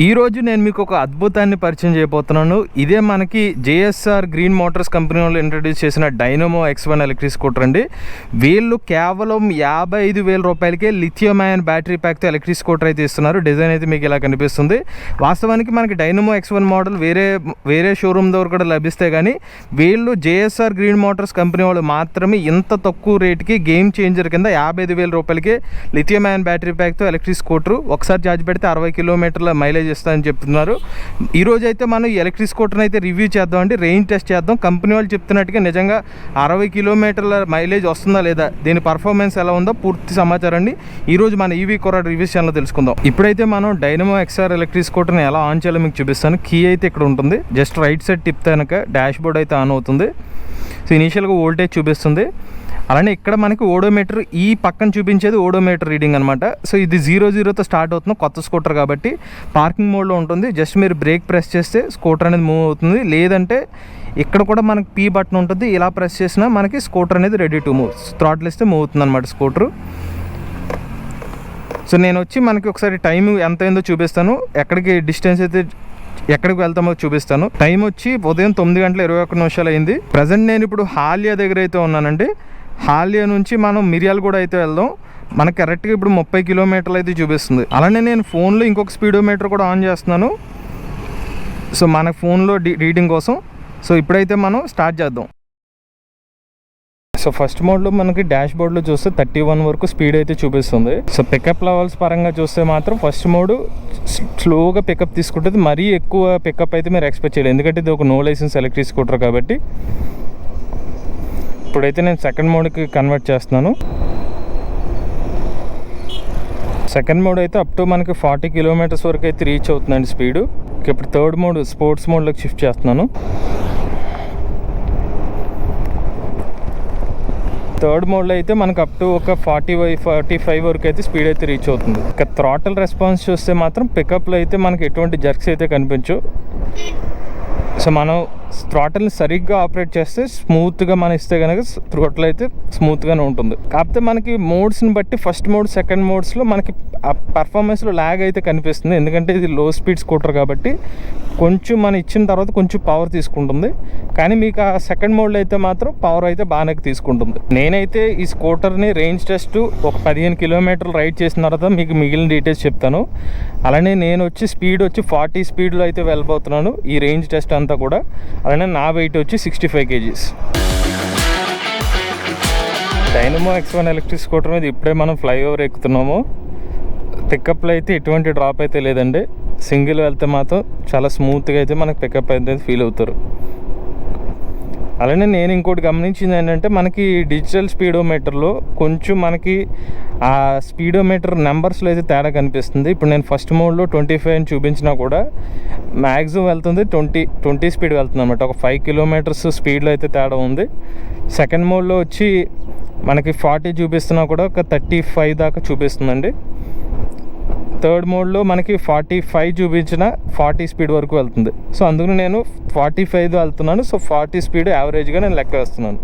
ఈరోజు నేను మీకు ఒక అద్భుతాన్ని పరిచయం చేయబోతున్నాను. ఇదే మనకి జేఎస్ఆర్ గ్రీన్ మోటార్స్ కంపెనీ వాళ్ళు ఇంట్రడ్యూస్ చేసిన డైనమో X1 ఎలక్ట్రిక్ స్కూటర్ అండి. వీళ్ళు కేవలం 55,000 రూపాయలకే lithium ion battery ప్యాక్తో electric scooter అయితే ఇస్తున్నారు. డిజైన్ అయితే మీకు ఇలా కనిపిస్తుంది. వాస్తవానికి మనకి డైనమో X1 మోడల్ వేరే షోరూమ్ దగ్గర కూడా లభిస్తాయి, కానీ వీళ్ళు జేఎస్ఆర్ గ్రీన్ మోటార్స్ కంపెనీ వాళ్ళు మాత్రమే ఇంత తక్కువ రేటుకి గేమ్ చేంజర్ కింద 55,000 రూపాయలకే lithium ion battery ప్యాక్తో electric scooter ఒకసారి ఛార్జ్ పెడితే 60 కిలోమీటర్ల మైలేజ్ ఇస్తారని చెప్తున్నారు. ఈరోజు అయితే మనం ఈ ఎలక్ట్రిక్ స్కూటర్ని అయితే రివ్యూ చేద్దామండి, రేంజ్ టెస్ట్ చేద్దాం. కంపెనీ వాళ్ళు చెప్తున్నట్టుగా నిజంగా 60 కిలోమీటర్ల మైలేజ్ వస్తుందా లేదా, దీని పర్ఫార్మెన్స్ ఎలా ఉందో పూర్తి సమాచారాన్ని ఈరోజు మన ఈవీ కొరాడ్ రివ్యూస్ ఛానల్లో తెలుసుకుందాం. ఇప్పుడైతే మనం డైనమో XR ఎలక్ట్రిక్ స్కూటర్ని ఎలా ఆన్ చేయాలో మీకు చూపిస్తాను. కీ అయితే ఇక్కడ ఉంటుంది, జస్ట్ రైట్ సైడ్ తిప్పితే కనుక డాష్ బోర్డ్ అయితే ఆన్ అవుతుంది. సో ఇనీషియల్గా వోల్టేజ్ చూపిస్తుంది. అలానే ఇక్కడ మనకి ఓడోమీటర్ ఈ పక్కన చూపించేది ఓడోమీటర్ రీడింగ్ అనమాట. సో ఇది 00తో స్టార్ట్ అవుతుంది, కొత్త స్కూటర్ కాబట్టి పార్కింగ్ మోడ్లో ఉంటుంది. జస్ట్ మీరు బ్రేక్ ప్రెస్ చేస్తే స్కూటర్ అనేది మూవ్ అవుతుంది, లేదంటే ఇక్కడ కూడా మనకి పీ బటన్ ఉంటుంది. ఇలా ప్రెస్ చేసినా మనకి స్కూటర్ అనేది రెడీ టు మూవ్, థ్రాటిల్ ఇస్తే మూవ్ అవుతుంది అనమాట స్కూటరు. సో నేను వచ్చి మనకి ఒకసారి టైం ఎంత అయిందో చూపిస్తాను, ఎక్కడికి డిస్టెన్స్ అయితే ఎక్కడికి వెళ్తామో చూపిస్తాను. టైం వచ్చి ఉదయం 9:21 అయింది. ప్రజెంట్ నేను ఇప్పుడు హాలియా దగ్గర అయితే ఉన్నానండి. హాలియా నుంచి మనం మిర్యాలగూడ అయితే వెళ్దాం. మనకి కరెక్ట్గా ఇప్పుడు 30 కిలోమీటర్లు అయితే చూపిస్తుంది. అలానే నేను ఫోన్లో ఇంకొక స్పీడోమీటర్ కూడా ఆన్ చేస్తున్నాను, సో మన ఫోన్లో రీడింగ్ కోసం. సో ఇప్పుడైతే మనం స్టార్ట్ చేద్దాం. సో ఫస్ట్ మోడ్లో మనకి డాష్ బోర్డ్లో చూస్తే 31 వరకు స్పీడ్ అయితే చూపిస్తుంది. సో పికప్ లెవెల్స్ పరంగా చూస్తే మాత్రం ఫస్ట్ మోడ్ స్లోగా పికప్ తీసుకుంటుంది. మరీ ఎక్కువ పికప్ అయితే మీరు ఎక్స్పెక్ట్ చేయలేదు, ఎందుకంటే ఇది ఒక నో లైసెన్స్ ఎలక్ట్రిక్ స్కూటర్ కాబట్టి. ఇప్పుడైతే నేను సెకండ్ మోడ్కి కన్వర్ట్ చేస్తున్నాను. సెకండ్ మోడ్ అయితే అప్ టు మనకి 40 కిలోమీటర్స్ వరకు అయితే రీచ్ అవుతుందండి స్పీడు. ఇప్పుడు థర్డ్ మోడ్ స్పోర్ట్స్ మోడ్లోకి షిఫ్ట్ చేస్తున్నాను. థర్డ్ మోడ్లో అయితే మనకు అప్ టు ఒక 45 వరకు అయితే స్పీడ్ అయితే రీచ్ అవుతుంది. ఇక థ్రాటిల్ రెస్పాన్స్ చూస్తే మాత్రం పికప్లో అయితే మనకి ఎటువంటి జర్క్స్ అయితే కనిపించు. సో మనం థ్రాటిల్ని సరిగ్గా ఆపరేట్ చేస్తే స్మూత్గా మనం ఇస్తే కనుక థ్రాటిల్ అయితే స్మూత్గానే ఉంటుంది. కాకపోతే మనకి మోడ్స్ని బట్టి ఫస్ట్ మోడ్ సెకండ్ మోడ్స్లో మనకి ఆ పర్ఫార్మెన్స్లో ల్యాగ్ అయితే కనిపిస్తుంది, ఎందుకంటే ఇది లో స్పీడ్ స్కూటర్ కాబట్టి కొంచెం మనం ఇచ్చిన తర్వాత కొంచెం పవర్ తీసుకుంటుంది. కానీ మీకు ఆ సెకండ్ మోడ్లో అయితే మాత్రం పవర్ అయితే బాగానే తీసుకుంటుంది. నేనైతే ఈ స్కూటర్ని రేంజ్ టెస్ట్ ఒక 15 కిలోమీటర్లు రైడ్ చేసిన తర్వాత మీకు మిగిలిన డీటెయిల్స్ చెప్తాను. అలానే నేను వచ్చి స్పీడ్ వచ్చి 40 స్పీడ్లో అయితే వెళ్ళిపోతున్నాను ఈ రేంజ్ టెస్ట్ అంతా కూడా. అలానే నా వెయిట్ వచ్చి 65 kgs. Dynamo X1 electric scooter మీద ఇప్పుడే మనం ఫ్లైఓవర్ ఎక్కుతున్నాము. పికప్లో అయితే ఎటువంటి డ్రాప్ అయితే లేదండి. సింగిల్ వెళ్తే మాత్రం చాలా స్మూత్గా అయితే మనకు పికప్ అయితే ఫీల్ అవుతారు. అలానే నేను ఇంకోటి గమనించింది ఏంటంటే మనకి డిజిటల్ స్పీడోమీటర్లో కొంచెం మనకి ఆ స్పీడోమీటర్ నెంబర్స్లో అయితే తేడా కనిపిస్తుంది. ఇప్పుడు నేను ఫస్ట్ మోడ్లో 25 అని చూపించినా కూడా మ్యాక్సిమం వెళ్తుంది 20 స్పీడ్ వెళ్తుంది అనమాట. ఒక 5 కిలోమీటర్స్ స్పీడ్లో అయితే తేడా ఉంది. సెకండ్ మోడ్లో వచ్చి మనకి 40 చూపిస్తున్నా కూడా ఒక 35 దాకా చూపిస్తుందండి. థర్డ్ మోడ్లో మనకి 45 చూపించిన 40 స్పీడ్ వరకు వెళ్తుంది. సో అందుకని నేను 45 వెళ్తున్నాను. సో 40 స్పీడ్ యావరేజ్గా నేను లెక్క వేస్తున్నాను.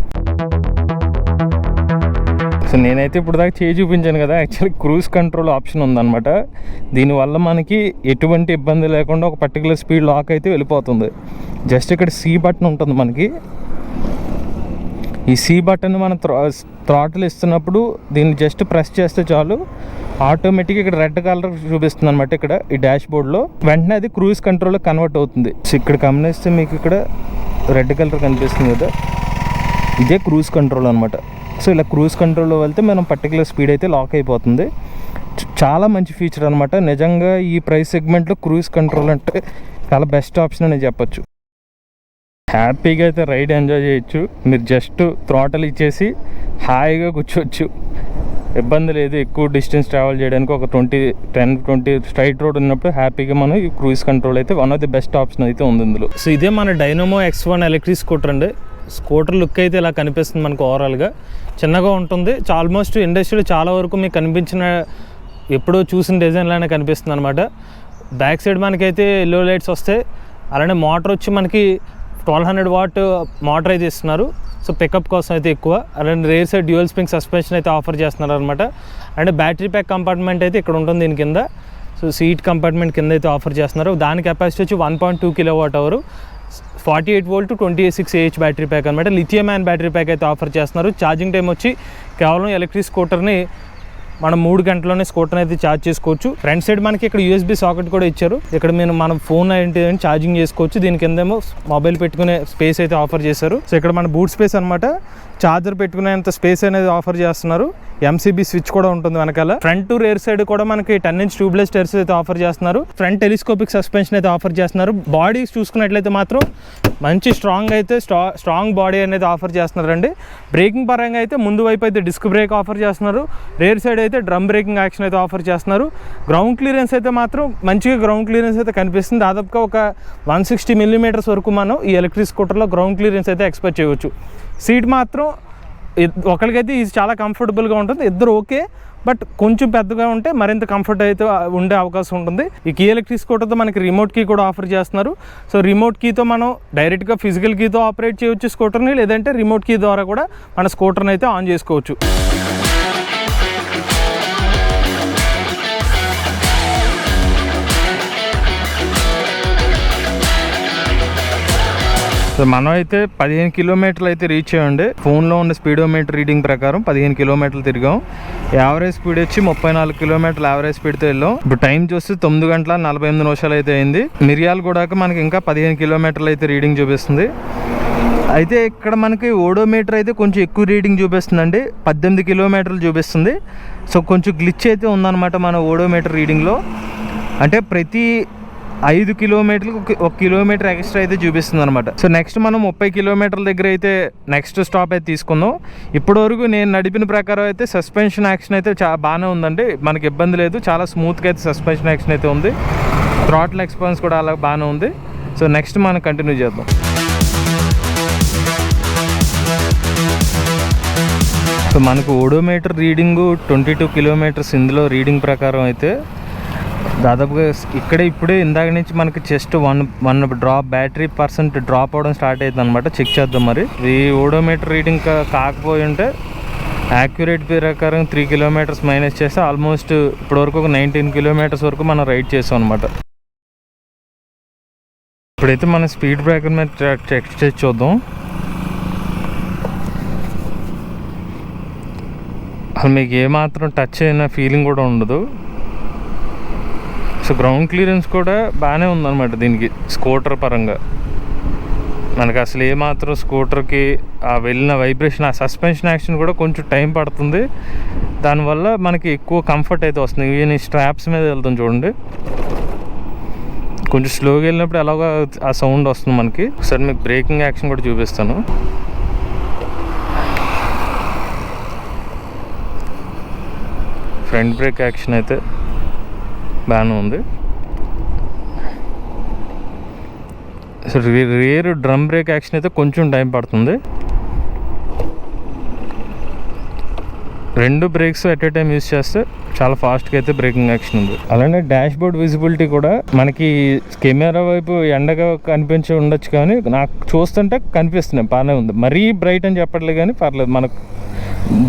సో నేనైతే ఇప్పుడు దాకా చేయి చూపించాను కదా, యాక్చువల్లీ క్రూజ్ కంట్రోల్ ఆప్షన్ ఉందన్నమాట. దీనివల్ల మనకి ఎటువంటి ఇబ్బంది లేకుండా ఒక పర్టికులర్ స్పీడ్ లాక్ అయితే వెళ్ళిపోతుంది. జస్ట్ ఇక్కడ సి బటన్ ఉంటుంది మనకి. ఈ సి బటన్ మనం థ్రాటిల్ ఇస్తున్నప్పుడు దీన్ని జస్ట్ ప్రెస్ చేస్తే చాలు, ఆటోమేటిక్గా ఇక్కడ రెడ్ కలర్ చూపిస్తుంది అనమాట. ఇక్కడ ఈ డాష్ బోర్డ్లో వెంటనే అది క్రూజ్ కంట్రోల్లో కన్వర్ట్ అవుతుంది. సో ఇక్కడ గమనిస్తే మీకు ఇక్కడ రెడ్ కలర్ కనిపిస్తుంది కదా, ఇదే క్రూజ్ కంట్రోల్ అనమాట. సో ఇలా క్రూజ్ కంట్రోల్లో వెళ్తే మనం పర్టికులర్ స్పీడ్ అయితే లాక్ అయిపోతుంది. చాలా మంచి ఫీచర్ అనమాట. నిజంగా ఈ ప్రైస్ సెగ్మెంట్లో క్రూజ్ కంట్రోల్ అంటే చాలా బెస్ట్ ఆప్షన్ అని చెప్పొచ్చు. హ్యాపీగా అయితే రైడ్ ఎంజాయ్ చేయొచ్చు. మీరు జస్ట్ థ్రాటిల్ ఇచ్చేసి హాయిగా కూర్చోవచ్చు, ఇబ్బంది లేదు. ఎక్కువ డిస్టెన్స్ ట్రావెల్ చేయడానికి ఒక 10-20 స్ట్రైట్ రోడ్ ఉన్నప్పుడు హ్యాపీగా మనం ఈ క్రూజ్ కంట్రోల్ అయితే one of the best option అయితే ఉంది ఇందులో. సో ఇదే మన డైనమో X1 ఎలక్ట్రిక్ స్కూటర్ అండి. స్కూటర్ లుక్ అయితే ఇలా కనిపిస్తుంది మనకు. ఓవరాల్గా చిన్నగా ఉంటుంది. ఆల్మోస్ట్ ఇండస్ట్రీలో చాలా వరకు మీకు కనిపించిన ఎప్పుడో చూసిన డిజైన్లానే కనిపిస్తుంది అనమాట. బ్యాక్ సైడ్ మనకైతే ఎల్లో లైట్స్ వస్తాయి. అలానే మోటార్ వచ్చి మనకి 1200 వాట్ మోటార్ అయితే ఇస్తున్నారు. సో పికప్ కోసం అయితే ఎక్కువ. అలానే rare side dual spring suspension అయితే ఆఫర్ చేస్తున్నారు అనమాట. అండ్ బ్యాటరీ ప్యాక్ కంపార్ట్మెంట్ అయితే ఇక్కడ ఉంటుంది దీని కింద. సో సీట్ కంపార్ట్మెంట్ కింద అయితే ఆఫర్ చేస్తున్నారు. దాని కెపాసిటీ వచ్చి 1.2 kWh, 48 volt 26 Ah battery pack అనమాట. లిథియం అయాన్ బ్యాటరీ ప్యాక్ అయితే ఆఫర్ చేస్తున్నారు. ఛార్జింగ్ టైం వచ్చి కేవలం ఎలక్ట్రిక్ స్కూటర్ని మనం 3 గంటల్లోనే స్కూటర్ అయితే ఛార్జ్ చేసుకోవచ్చు. ఫ్రంట్ సైడ్ మనకి ఇక్కడ USB సాకెట్ కూడా ఇచ్చారు. ఇక్కడ మనం ఫోన్ ఏంటి ఛార్జింగ్ చేసుకోవచ్చు. దీని కిందేమో మొబైల్ పెట్టుకునే స్పేస్ అయితే ఆఫర్ చేశారు. సో ఇక్కడ మన బూట్ స్పేస్ అనమాట, ఛార్జర్ పెట్టుకునేంత స్పేస్ అనేది ఆఫర్ చేస్తున్నారు. MCB స్విచ్ కూడా ఉంటుంది వెనకాల. ఫ్రంట్ టు రేర్ సైడ్ కూడా మనకి 10" ట్యూబ్లెస్ టైర్స్ అయితే ఆఫర్ చేస్తున్నారు. ఫ్రంట్ టెలిస్కోపిక్ సస్పెన్షన్ అయితే ఆఫర్ చేస్తున్నారు. బాడీ చూసుకున్నట్లయితే మాత్రం మంచి స్ట్రాంగ్ బాడీ అనేది ఆఫర్ చేస్తున్నారండి. బ్రేకింగ్ పరంగా అయితే ముందు వైపు అయితే డిస్క్ బ్రేక్ ఆఫర్ చేస్తున్నారు. రేర్ సైడ్ అయితే డ్రమ్ బ్రేకింగ్ యాక్షన్ అయితే ఆఫర్ చేస్తున్నారు. గ్రౌండ్ క్లియరెన్స్ అయితే మాత్రం మంచిగా గ్రౌండ్ క్లియరెన్స్ అయితే కనిపిస్తుంది. దాదాపుగా ఒక 160 mm వరకు మనం ఈ ఎలక్ట్రిక్ స్కూటర్లో గ్రౌండ్ క్లియరెన్స్ అయితే ఎక్స్పెక్ట్ చేయవచ్చు. సీట్ మాత్రం ఒకరికైతే ఇది చాలా కంఫర్టబుల్గా ఉంటుంది. ఇద్దరు ఓకే, బట్ కొంచెం పెద్దగా ఉంటే మరింత కంఫర్ట్ అయితే ఉండే అవకాశం ఉంటుంది. ఈ కీ ఎలక్ట్రిక్ స్కూటర్తో మనకి రిమోట్ కీ కూడా ఆఫర్ చేస్తున్నారు. సో రిమోట్ కీతో మనం డైరెక్ట్గా ఫిజికల్ కీతో ఆపరేట్ చేయవచ్చు స్కూటర్ని, లేదంటే రిమోట్ కీ ద్వారా కూడా మన స్కూటర్ని అయితే ఆన్ చేసుకోవచ్చు. సో మనం అయితే 15 కిలోమీటర్లు అయితే రీచ్ అయ్యండి. ఫోన్లో ఉన్న స్పీడోమీటర్ రీడింగ్ ప్రకారం 15 కిలోమీటర్లు తిరిగాం. యావరేజ్ స్పీడ్ వచ్చి 34 కిలోమీటర్లు యావరేజ్ స్పీడ్తో వెళ్ళాం. ఇప్పుడు టైం చూస్తే 9 గంటల 48 నిమిషాలు అయితే అయింది. మిరియాలు కూడా మనకి ఇంకా 15 కిలోమీటర్లు అయితే రీడింగ్ చూపిస్తుంది. అయితే ఇక్కడ మనకి ఓడోమీటర్ అయితే కొంచెం ఎక్కువ రీడింగ్ చూపిస్తుందండి, 18 కిలోమీటర్లు చూపిస్తుంది. సో కొంచెం గ్లిచ్ అయితే ఉందన్నమాట మన ఓడోమీటర్ రీడింగ్లో. అంటే ప్రతి 5 కిలోమీటర్లకు 1 కిలోమీటర్ ఎక్స్ట్రా అయితే చూపిస్తుంది అనమాట. సో నెక్స్ట్ మనం 30 కిలోమీటర్ల దగ్గర అయితే నెక్స్ట్ స్టాప్ అయితే తీసుకుందాం. ఇప్పటివరకు నేను నడిపిన ప్రకారం అయితే సస్పెన్షన్ యాక్షన్ అయితే బాగానే ఉందండి, మనకి ఇబ్బంది లేదు. చాలా స్మూత్గా అయితే సస్పెన్షన్ యాక్షన్ అయితే ఉంది. థ్రాటిల్ ఎక్స్పాన్స్ కూడా అలా బాగానే ఉంది. సో నెక్స్ట్ మనం కంటిన్యూ చేద్దాం. సో మనకు ఓడోమీటర్ రీడింగు 22 కిలోమీటర్స్ ఇందులో రీడింగ్ ప్రకారం అయితే దాదాపుగా ఇప్పుడే ఇందాక నుంచి మనకి జస్ట్ వన్ బ్యాటరీ % డ్రాప్ అవడం స్టార్ట్ అవుతుంది అనమాట. చెక్ చేద్దాం మరి. ఈ ఓడోమీటర్ రీడింగ్ కాకపోయి ఉంటే యాక్యురేట్ ప్రకారం 3 కిలోమీటర్స్ మైనస్ చేస్తే ఆల్మోస్ట్ ఇప్పటివరకు ఒక 19 కిలోమీటర్స్ వరకు మనం రైడ్ చేసాం అనమాట. ఇప్పుడైతే మన స్పీడ్ బ్రేకర్ మీద చెక్ చేసి చూద్దాం. అసలు మీకు ఏమాత్రం టచ్ అయిన ఫీలింగ్ కూడా ఉండదు. సో గ్రౌండ్ క్లియరెన్స్ కూడా బాగానే ఉందన్నమాట దీనికి స్కూటర్ పరంగా. మనకు అసలు ఏమాత్రం స్కూటర్కి ఆ వెళ్ళిన వైబ్రేషన్, ఆ సస్పెన్షన్ యాక్షన్ కూడా కొంచెం టైం పడుతుంది. దానివల్ల మనకి ఎక్కువ కంఫర్ట్ అయితే వస్తుంది. ఈవెన్ ఈ స్ట్రాప్స్ మీద వెళ్తాం చూడండి, కొంచెం స్లోగా వెళ్ళినప్పుడు ఎలాగో ఆ సౌండ్ వస్తుంది మనకి. ఒకసారి మీకు బ్రేకింగ్ యాక్షన్ కూడా చూపిస్తాను. ఫ్రంట్ బ్రేక్ యాక్షన్ అయితే బాగానే ఉంది. So rear drum brake action అయితే కొంచెం టైం పడుతుంది. 2 brakes at a time use చేస్తే చాలా ఫాస్ట్గా అయితే బ్రేకింగ్ యాక్షన్ ఉంది. అలానే డాష్ బోర్డ్ విజిబిలిటీ కూడా మనకి కెమెరా వైపు ఎండగా కనిపించి ఉండొచ్చు, కానీ నాకు చూస్తుంటే కనిపిస్తున్నాయి, బాగానే ఉంది. మరీ బ్రైట్ అని చెప్పట్లేదు, కానీ పర్లేదు, మనకు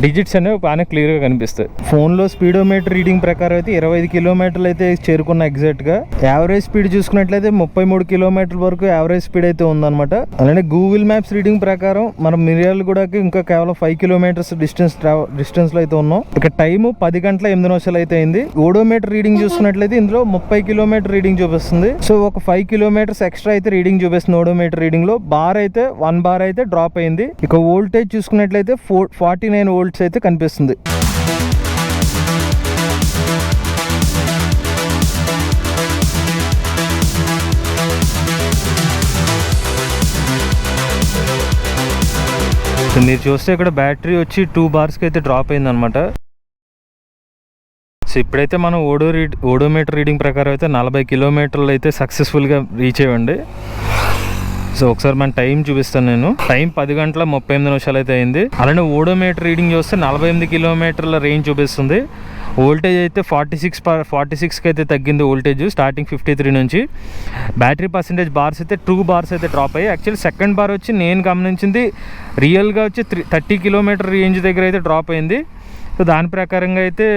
డిజిట్స్ అనేవి బాగానే క్లియర్గా కనిపిస్తాయి. ఫోన్లో స్పీడోమీటర్ రీడింగ్ ప్రకారం అయితే 25 కిలోమీటర్లు అయితే చేరుకున్న ఎగ్జాక్ట్గా. యావరేజ్ స్పీడ్ చూసుకున్నట్లయితే 33 కిలోమీటర్ల వరకు యావరేజ్ స్పీడ్ అయితే ఉందన్నమాట. అలానే గూగుల్ మ్యాప్స్ రీడింగ్ ప్రకారం మనం మిర్యాలగూడకి ఇంకా కేవలం 5 కిలోమీటర్స్ డిస్టెన్స్లో అయితే ఉన్నాం. ఇక టైము 10 గంటల 8 నిమిషాలు అయితే అయింది. ఓడోమీటర్ రీడింగ్ చూసుకున్నట్లయితే ఇందులో 30 కిలోమీటర్ రీడింగ్ చూపిస్తుంది. సో ఒక 5 కిలోమీటర్స్ ఎక్స్ట్రా అయితే రీడింగ్ చూపిస్తుంది ఓడోమీటర్ రీడింగ్ లో. బార్ అయితే 1 బార్ అయితే డ్రాప్ అయింది. ఇక వోల్టేజ్ చూసుకున్నట్లయితే 49 వోల్ట్స్ అయితే కనిపిస్తుంది. మీరు చూస్తే ఇక్కడ బ్యాటరీ వచ్చి 2 బార్స్కి అయితే డ్రాప్ అయింది అనమాట. సో ఇప్పుడైతే మనం ఓడోమీటర్ రీడింగ్ ప్రకారం అయితే 40 కిలోమీటర్లు అయితే సక్సెస్ఫుల్గా రీచ్ అయ్యండి. సో ఒకసారి మన టైం చూపిస్తాను నేను. టైం 10 గంటల 38 నిమిషాలు అయితే అయింది. అలానే ఓడోమీటర్ రీడింగ్ చూస్తే 48 కిలోమీటర్ల రేంజ్ చూపిస్తుంది. వోల్టేజ్ అయితే 46కి అయితే తగ్గింది వోల్టేజ్, స్టార్టింగ్ 53 నుంచి. బ్యాటరీ పర్సెంటేజ్ బార్స్ అయితే 2 బార్స్ అయితే డ్రాప్ అయ్యాయి. యాక్చువల్లీ సెకండ్ బార్ వచ్చి నేను గమనించింది రియల్గా వచ్చి 30 కిలోమీటర్ రేంజ్ దగ్గర అయితే డ్రాప్ అయింది. సో దాని ప్రకారంగా అయితే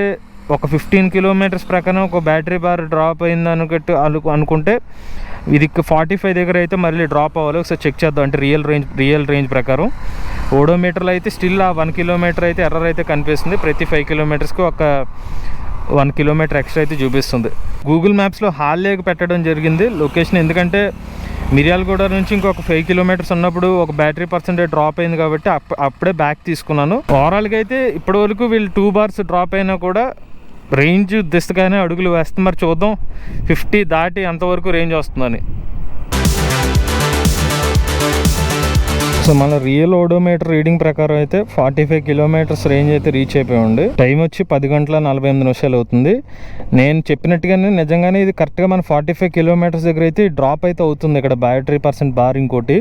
ఒక 15 కిలోమీటర్స్ ప్రకారం ఒక బ్యాటరీ బార్ డ్రాప్ అయింది అనుకుంటే ఇది 45 దగ్గర అయితే మళ్ళీ డ్రాప్ అవ్వాలి. ఒకసారి చెక్ చేద్దాం. అంటే రియల్ రేంజ్ ప్రకారం ఓడోమీటర్లో అయితే స్టిల్ ఆ 1 కిలోమీటర్ అయితే ఎర్రర్ అయితే కనిపిస్తుంది. ప్రతి 5 కిలోమీటర్స్కి ఒక 1 కిలోమీటర్ ఎక్స్ట్రా అయితే చూపిస్తుంది. గూగుల్ మ్యాప్స్లో హాల్లేకి పెట్టడం జరిగింది లొకేషన్, ఎందుకంటే మిర్యాలగూడ నుంచి ఇంకొక 5 కిలోమీటర్స్ ఉన్నప్పుడు ఒక బ్యాటరీ పర్సెంటేజ్ డ్రాప్ అయింది కాబట్టి అప్పుడే బ్యాక్ తీసుకున్నాను. ఓవరాల్గా అయితే ఇప్పటివరకు వీళ్ళు 2 బార్స్ డ్రాప్ అయినా కూడా రేంజ్ దిశగానే అడుగులు వేస్తుంది. మరి చూద్దాం 50 దాటి ఎంతవరకు రేంజ్ వస్తుందని. సో మన రియల్ ఓడోమీటర్ రీడింగ్ ప్రకారం అయితే 45 కిలోమీటర్స్ రేంజ్ అయితే రీచ్ అయిపోయింది. టైం వచ్చి 10 గంటల 48 నిమిషాలు అవుతుంది. నేను చెప్పినట్టుగానే నిజంగానే ఇది కరెక్ట్గా మన 45 కిలోమీటర్స్ దగ్గర అయితే డ్రాప్ అయితే అవుతుంది. ఇక్కడ బ్యాటరీ పర్సెంట్ బార్ ఇంకోటి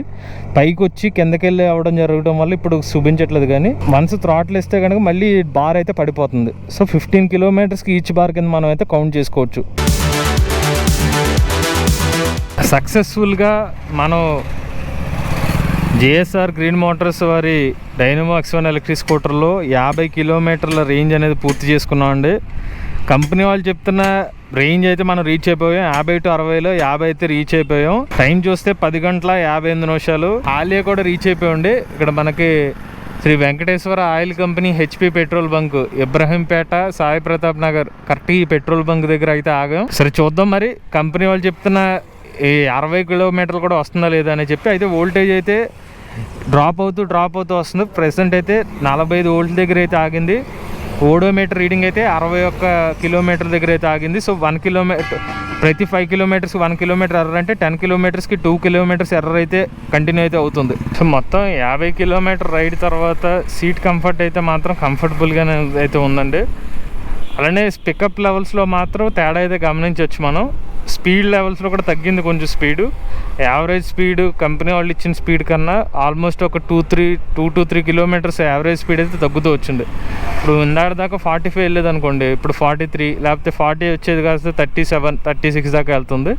పైకి వచ్చి కిందకి వెళ్ళి అవ్వడం జరగడం వల్ల ఇప్పుడు చూపించట్లేదు, కానీ వన్స్ థ్రాట్లు ఇస్తే కనుక మళ్ళీ బార్ అయితే పడిపోతుంది. సో 15 కిలోమీటర్స్కి ఈచ్ బార్ కింద మనం అయితే కౌంట్ చేసుకోవచ్చు. సక్సెస్ఫుల్గా మనం జేఎస్ఆర్ గ్రీన్ మోటార్స్ వారి డైనమో X1 ఎలక్ట్రిక్ స్కూటర్లో 50 కిలోమీటర్ల రేంజ్ అనేది పూర్తి చేసుకున్నామండి. కంపెనీ వాళ్ళు చెప్తున్న రేంజ్ అయితే మనం రీచ్ అయిపోయాం. 50 to 60లో 50 అయితే రీచ్ అయిపోయాం. టైం చూస్తే 10 గంటల 58 నిమిషాలు. ఆలియా కూడా రీచ్ అయిపోయింది. ఇక్కడ మనకి Shri Venkateswara oil company HP petrol bunk Ibrahimpet Sai Pratap Nagar correct ఈ పెట్రోల్ బంక్ దగ్గర అయితే ఆగాం. సరే చూద్దాం మరి కంపెనీ వాళ్ళు చెప్తున్న ఈ 60 కిలోమీటర్లు కూడా వస్తుందా లేదా అని చెప్పి. అయితే వోల్టేజ్ అయితే డ్రాప్ అవుతూ వస్తుంది. ప్రెసెంట్ అయితే 45 వోల్ట్ దగ్గర అయితే ఆగింది. ఓడోమీటర్ రీడింగ్ అయితే 61 కిలోమీటర్ దగ్గర అయితే ఆగింది. సో 1 కిలోమీటర్ ప్రతి 5 కిలోమీటర్స్కి 1 కిలోమీటర్ ఎర్రర్ అంటే 10 కిలోమీటర్స్కి 2 కిలోమీటర్స్ ఎర్రర్ అయితే కంటిన్యూ అయితే అవుతుంది. సో మొత్తం 50 కిలోమీటర్ రైడ్ తర్వాత సీట్ కంఫర్ట్ అయితే మాత్రం కంఫర్టబుల్గానే అయితే ఉందండి. అలానే పికప్ లెవెల్స్లో మాత్రం తేడా అయితే గమనించవచ్చు మనం. స్పీడ్ లెవెల్స్లో కూడా తగ్గింది కొంచెం స్పీడు. యావరేజ్ స్పీడ్ కంపెనీ వాళ్ళు ఇచ్చిన స్పీడ్ కన్నా ఆల్మోస్ట్ ఒక 2 to 3 కిలోమీటర్స్ యావరేజ్ స్పీడ్ అయితే తగ్గుతూ వచ్చింది. ఇప్పుడు ఇందాక దాకా 45 వెళ్ళేది అనుకోండి, ఇప్పుడు 43 లేకపోతే 40 వచ్చేది కాస్త 37, 36 దాకా వెళ్తుంది.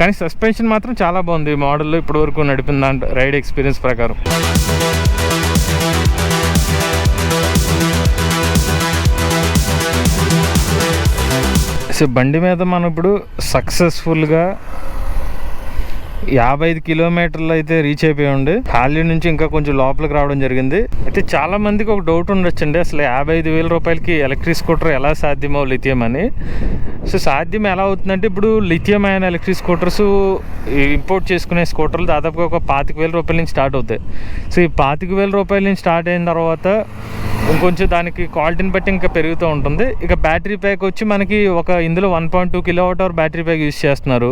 కానీ సస్పెన్షన్ మాత్రం చాలా బాగుంది ఈ మోడల్లో ఇప్పటి వరకు నడిపిన దాంట్లో రైడ్ ఎక్స్పీరియన్స్ ప్రకారం. సో బండి మీద మనం ఇప్పుడు సక్సెస్ఫుల్గా 55 కిలోమీటర్లు అయితే రీచ్ అయిపోయింది. ఖాళీ నుంచి ఇంకా కొంచెం లోపలికి రావడం జరిగింది. అయితే చాలా మందికి ఒక డౌట్ ఉండొచ్చండి, అసలు 55,000 రూపాయలకి ఎలక్ట్రిక్ స్కూటర్ ఎలా సాధ్యమో లిథియం అని. సో సాధ్యం ఎలా అవుతుందంటే ఇప్పుడు లిథియం అయన్ ఎలక్ట్రిక్ స్కూటర్స్ ఇంపోర్ట్ చేసుకునే స్కూటర్లు దాదాపుగా ఒక 25,000 రూపాయల నుంచి స్టార్ట్ అవుతాయి. సో ఈ 25,000 రూపాయల నుంచి స్టార్ట్ అయిన తర్వాత ఇంకొంచెం దానికి క్వాలిటీని బట్టి ఇంకా పెరుగుతూ ఉంటుంది. ఇక బ్యాటరీ ప్యాక్ వచ్చి మనకి ఇందులో 1.2 kWh బ్యాటరీ ప్యాక్ యూజ్ చేస్తున్నారు.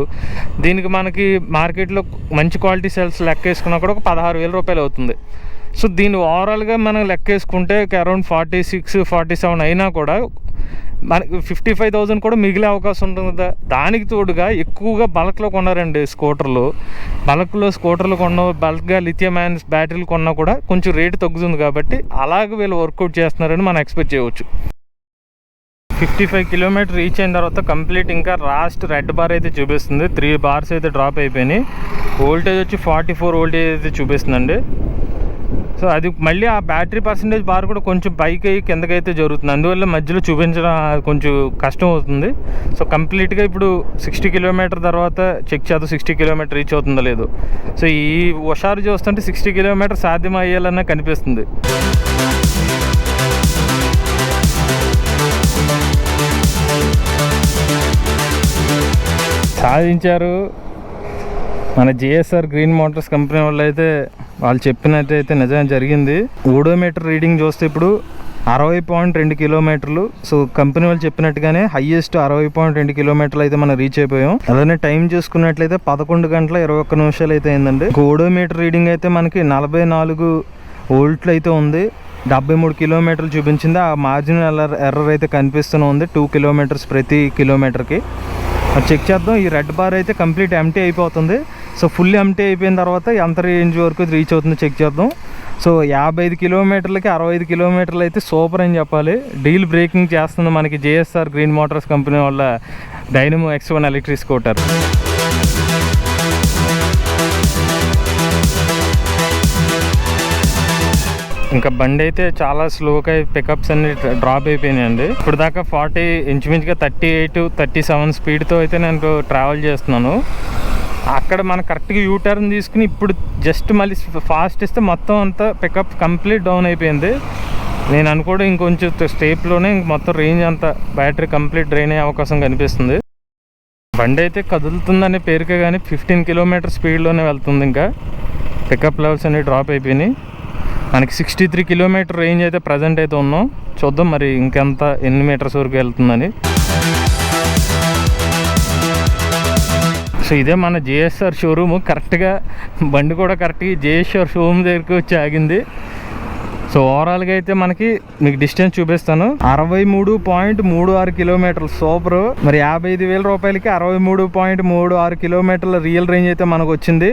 దీనికి మనకి మార్కెట్లో మంచి క్వాలిటీ సెల్స్ లెక్క వేసుకున్నా కూడా ఒక 16,000 రూపాయలు అవుతుంది. సో దీన్ని ఓవరాల్గా మనం లెక్క వేసుకుంటే అరౌండ్ 46-47 అయినా కూడా మనకి 55,000 కూడా మిగిలే అవకాశం ఉంటుంది కదా. దానికి తోడుగా ఎక్కువగా బల్క్లో కొన్నారండి స్కూటర్లు. స్కూటర్లు బల్క్గా లిథియం అయాన్ బ్యాటరీలు కొన్నా కూడా కొంచెం రేటు తగ్గుతుంది కాబట్టి అలాగే వీళ్ళు వర్కౌట్ చేస్తున్నారని మనం ఎక్స్పెక్ట్ చేయవచ్చు. 55 కిలోమీటర్ రీచ్ అయిన తర్వాత కంప్లీట్ ఇంకా లాస్ట్ రెడ్ బార్ అయితే చూపిస్తుంది. 3 బార్స్ అయితే డ్రాప్ అయిపోయినాయి. వోల్టేజ్ వచ్చి 44 వోల్టేజ్ అయితే చూపిస్తుందండి. సో అది మళ్ళీ ఆ బ్యాటరీ పర్సెంటేజ్ బార్ కూడా కొంచెం పైకి కిందకైతే జరుగుతుంది. అందువల్ల మధ్యలో చూపించడం కొంచెం కష్టం అవుతుంది. సో కంప్లీట్గా ఇప్పుడు 60 కిలోమీటర్ తర్వాత చెక్ చేద్దాం 60 కిలోమీటర్ రీచ్ అవుతుందో లేదు. సో ఈ హుషారు చూస్తుంటే 60 కిలోమీటర్ సాధ్యం అయ్యేలానే కనిపిస్తుంది. సాధించారు మన జేఎస్ఆర్ గ్రీన్ మోటార్స్ కంపెనీ వాళ్ళు. అయితే వాళ్ళు చెప్పినట్టయితే నిజంగా జరిగింది. ఓడోమీటర్ రీడింగ్ చూస్తే ఇప్పుడు 60.2 కిలోమీటర్లు. సో కంపెనీ వాళ్ళు చెప్పినట్టుగానే హైయెస్ట్ 60.2 కిలోమీటర్లు అయితే మనం రీచ్ అయిపోయాం. అలానే టైం చూసుకున్నట్లయితే 11 గంటల 21 నిమిషాలు అయితే అయిందండి. ఓడోమీటర్ రీడింగ్ అయితే మనకి 44 వోల్ట్లు అయితే ఉంది. 73 కిలోమీటర్లు చూపించింది. ఆ మార్జినల్ ఎర్రర్ అయితే కనిపిస్తూనే ఉంది 2 కిలోమీటర్స్ ప్రతి కిలోమీటర్కి. చెక్ చేద్దాం. ఈ రెడ్ బార్ అయితే కంప్లీట్ ఎంటీ అయిపోతుంది. సో ఫుల్ ఎంటీ అయిపోయిన తర్వాత ఎంత రేంజ్ వరకు రీచ్ అవుతుందో చెక్ చేద్దాం. సో 55 కిలోమీటర్లకి 65 కిలోమీటర్లు అయితే సూపర్ అని చెప్పాలి. డీల్ బ్రేకింగ్ చేస్తుంది మనకి జేఎస్ఆర్ గ్రీన్ మోటార్స్ కంపెనీ వాళ్ళ డైనమో X1 ఎలక్ట్రిక్ స్కూటర్. ఇంకా బండి అయితే చాలా స్లోగా పికప్స్ అన్ని డ్రాప్ అయిపోయినాయండి. ఇప్పుడు దాకా 40 ఇంచుమించుగా 38, 37 స్పీడ్తో అయితే నేను ట్రావెల్ చేస్తున్నాను. అక్కడ మనం కరెక్ట్గా యూటర్న్ తీసుకుని ఇప్పుడు జస్ట్ మళ్ళీ ఫాస్ట్ ఇస్తే మొత్తం అంతా పికప్ కంప్లీట్ డౌన్ అయిపోయింది. నేను అనుకోవడం ఇంకొంచెం స్టేప్లోనే మొత్తం రేంజ్ అంతా బ్యాటరీ కంప్లీట్ డ్రైన్ అయ్యే అవకాశం కనిపిస్తుంది. బండి అయితే కదులుతుందనే పేరుకే కానీ 15 కిలోమీటర్ స్పీడ్లోనే వెళ్తుంది. ఇంకా పికప్ లెవెల్స్ అన్ని డ్రాప్ అయిపోయినాయి. మనకి 63 కిలోమీటర్ రేంజ్ అయితే ప్రజెంట్ అయితే ఉన్నాం. చూద్దాం మరి ఇంకెంత ఎన్ని మీటర్స్ వరకు వెళ్తుందని. సో ఇదే మన జేఎస్ఆర్ షోరూము. కరెక్ట్గా బండి కూడా కరెక్ట్గా జేఎస్ఆర్ షోరూమ్ దగ్గరికి వచ్చి ఆగింది. సో ఓవరాల్గా అయితే మనకి మీకు డిస్టెన్స్ చూపిస్తాను. 63.36 కిలోమీటర్లు సూపర్. మరి 55,000 రూపాయలకి 63.36 కిలోమీటర్ల రియల్ రేంజ్ అయితే మనకు వచ్చింది.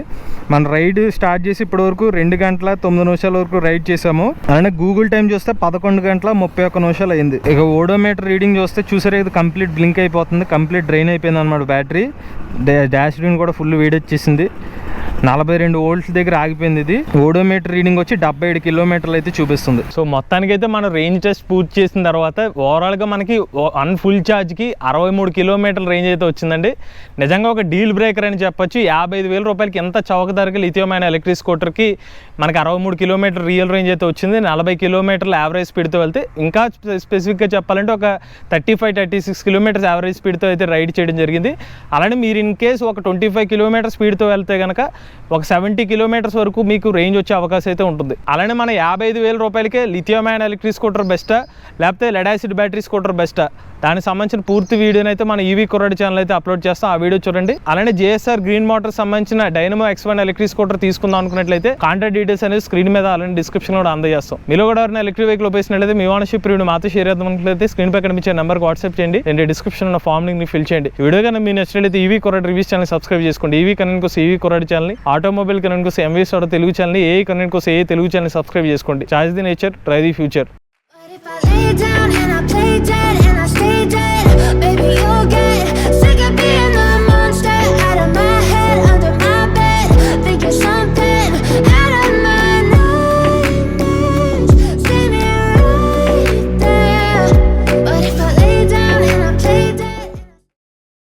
మన రైడ్ స్టార్ట్ చేసి ఇప్పటి వరకు 2 గంటల 9 నిమిషాల వరకు రైడ్ చేసాము. అలానే గూగుల్ టైం చూస్తే 11 గంటల 31 నిమిషాలు అయింది. ఇక ఓడోమీటర్ రీడింగ్ చూస్తే చూసారా, ఇది కంప్లీట్ బ్లింక్ అయిపోతుంది, కంప్లీట్ డ్రైన్ అయిపోయింది అనమాట బ్యాటరీ. డాష్ స్క్రీన్ కూడా ఫుల్ వేడొచ్చేసింది. 42 వోల్ట్స్ దగ్గర ఆగిపోయింది. ఇది ఓడోమీటర్ రీడింగ్ వచ్చి 77 కిలోమీటర్లు అయితే చూపిస్తుంది. సో మొత్తానికైతే మనం రేంజ్ టెస్ట్ పూర్తి చేసిన తర్వాత ఓవరాల్గా మనకి ఫుల్ ఛార్జ్కి 63 కిలోమీటర్ల రేంజ్ అయితే వచ్చిందండి. నిజంగా ఒక డీల్ బ్రేకర్ అని చెప్పొచ్చు. 55,000 రూపాయలకి ఎంత చౌక ధరకి లిథియం అయిన ఎలక్ట్రిక్ స్కూటర్కి మనకి 63 కిలోమీటర్ రియల్ రేంజ్ అయితే వచ్చింది. 40 కిలోమీటర్ల యావరేజ్ స్పీడ్తో వెళ్తే, ఇంకా స్పెసిఫిక్గా చెప్పాలంటే ఒక 35-36 కిలోమీటర్స్ యావరేజ్ స్పీడ్తో అయితే రైడ్ చేయడం జరిగింది. అలానే మీరు ఇన్ కేసు ఒక 25 కిలోమీటర్ స్పీడ్తో వెళ్తే కనుక ఒక 70 కిలోమీటర్స్ వరకు మీకు రేంజ్ వచ్చే అవకాశం అయితే ఉంటుంది. అలానే మన 55,000 రూపాయలకే లిథియం అయాన్ ఎలక్ట్రిక్ స్కూటర్ బెస్టా లేకపోతే లెడ్ యాసిడ్ బ్యాటరీ స్కూటర్ బెస్టా, దానికి సంబంధించిన పూర్తి వీడియోని అయితే మన ఈవీ కుర్రాడి ఛానల్ అయితే అప్లోడ్ చేస్తాం. ఆ వీడియో చూడండి. అలానే జేఎస్ఆర్ గ్రీన్ మోటార్ సంబంధించిన డైనమో X1 ఎలక్ట్రిక్ స్కూటర్ తీసుకుందాం అనుకున్నట్లయితే కాంటాక్ట్ డీటెయిల్స్ అనేది స్క్రీన్ మీద అలానే డిస్క్రిప్షన్ కూడా అందజేస్తాం. మీలో కూడా ఎవరైనా ఎలక్ట్రిక్ వెహికల్ ఉపయోగించినట్లయితే మీ ఓనర్షిప్ రివ్యూ మాతో షేర్ చేద్దామనుకున్నట్లయితే స్క్రీన్ పై కనిపించే నెంబర్కి వాట్సాప్ చేయండి. నేను డిస్క్రిప్షన్ ఉన్న ఫామ్ లింక్ ని ఫిల్ చేయండి. వీడియో కన్నా మీ నచ్చినట్లయితే ఈవీ కుర్రాడి రివ్యూస్ ఛానల్ సబ్స్క్రైబ్ చేసుకోండి. ఈవీ కనెక్ట్ కోసం ఈవీ కుర్రాడి ఛానల్, ఆటోమొబైల్ కనెక్ట్ కోసం ఎంవీ స్టార్ తెలుగు ఛానల్, ఏ కనెక్ట్ కోసం ఏ తెలుగు ఛానల్ సబ్స్క్రైబ్ చేసుకోండి. Charge the nature, drive the future. But if I lay down and I play dead and I stay dead, baby, you're